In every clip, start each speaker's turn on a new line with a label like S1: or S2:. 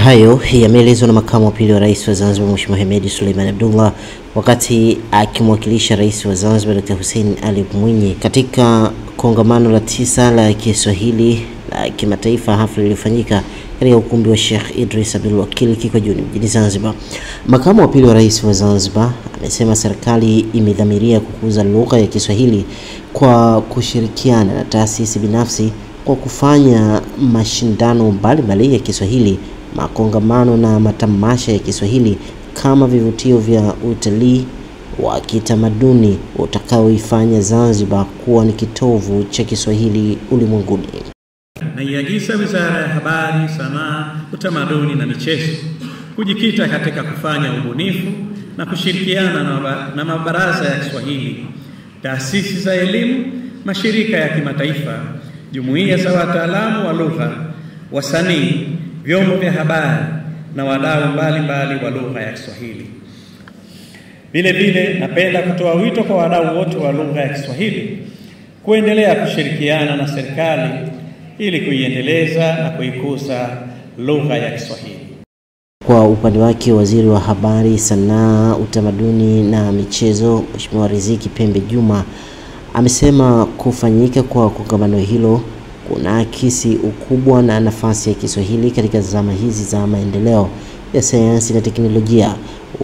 S1: Hayo yameelezwa na makamu wa pili wa rais wa Zanzibar Mheshimiwa Hemed Suleiman Abdullah wakati akimwakilisha rais wa Zanzibar Dr. Hussein Ali Mwinyi katika kongamano la 9 la Kiswahili la kimataifa, hafla iliyofanyika katika ukumbi wa Sheikh Idris Abdul Wakil Kikojuni mjini Zanzibar. Makamu wa pili wa rais wa Zanzibar amesema serikali imedhamiria kukuza lugha ya Kiswahili kwa kushirikiana na taasisi binafsi kwa kufanya mashindano mbalimbali ya Kiswahili, makongamano na matamasha ya Kiswahili kama vivutio vya utalii wa kitamaduni utakaoifanya Zanzibar kuwa ni kitovu cha Kiswahili ulimwenguni.
S2: Naiagiza Wizara ya Habari, Sanaa, Utamaduni na Michezo kujikita katika kufanya ubunifu na kushirikiana na mabaraza ya Kiswahili, taasisi za elimu, mashirika ya kimataifa, jumuiya za wataalamu wa lugha, wasanii, vyombo vya habari na wadau mbalimbali wa lugha ya Kiswahili. Vile napenda kutoa wito kwa wadau wote wa lugha ya Kiswahili kuendelea kushirikiana na serikali ili kuiendeleza na kuikuza lugha ya Kiswahili.
S1: Kwa upande wake, Waziri wa Habari, Sanaa, Utamaduni na Michezo Mheshimiwa Riziki Pembe Juma amesema kufanyika kwa kongamano hilo kunaakisi ukubwa na nafasi ya Kiswahili katika zama hizi za maendeleo ya sayansi na teknolojia,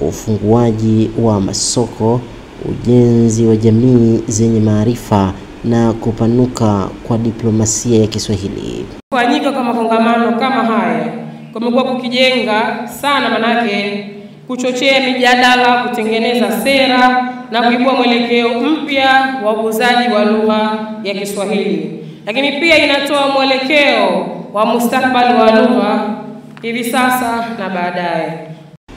S1: ufunguaji wa masoko, ujenzi wa jamii zenye maarifa na kupanuka kwa diplomasia ya Kiswahili.
S3: Kufanyika kwa kongamano kama haya kumekuwa kukijenga sana, manake kuchochea mijadala, kutengeneza sera na kuibua mwelekeo mpya wa ukuzaji wa lugha ya Kiswahili. Lakini pia inatoa mwelekeo wa mustakabali wa lugha hivi sasa na baadaye.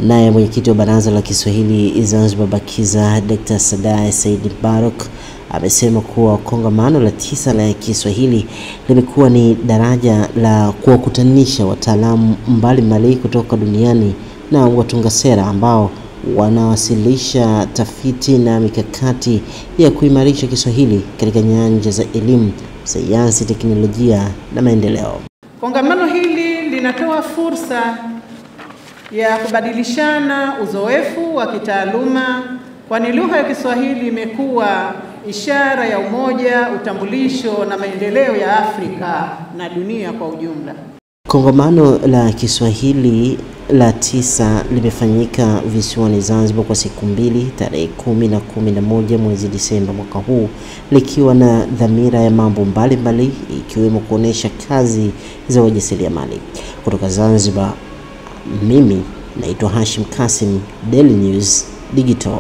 S1: Naye mwenyekiti wa Baraza la Kiswahili Zanzibar Bakiza Dr. Sadai Said Barok amesema kuwa kongamano la 9 la Kiswahili limekuwa ni daraja la kuwakutanisha wataalamu mbalimbali kutoka duniani na watunga sera ambao wanawasilisha tafiti na mikakati ya kuimarisha Kiswahili katika nyanja za elimu, sayansi, teknolojia na maendeleo.
S4: Kongamano hili linatoa fursa ya kubadilishana uzoefu wa kitaaluma, kwani lugha ya Kiswahili imekuwa ishara ya umoja, utambulisho na maendeleo ya Afrika na dunia kwa ujumla.
S1: Kongamano la Kiswahili la 9 limefanyika visiwani Zanzibar kwa siku 2, tarehe 10 na 11 mwezi Disemba mwaka huu, likiwa na dhamira ya mambo mbalimbali ikiwemo kuonesha kazi za wajasiriamali. Kutoka Zanzibar, mimi naitwa Hashim Kasim, Daily News Digital.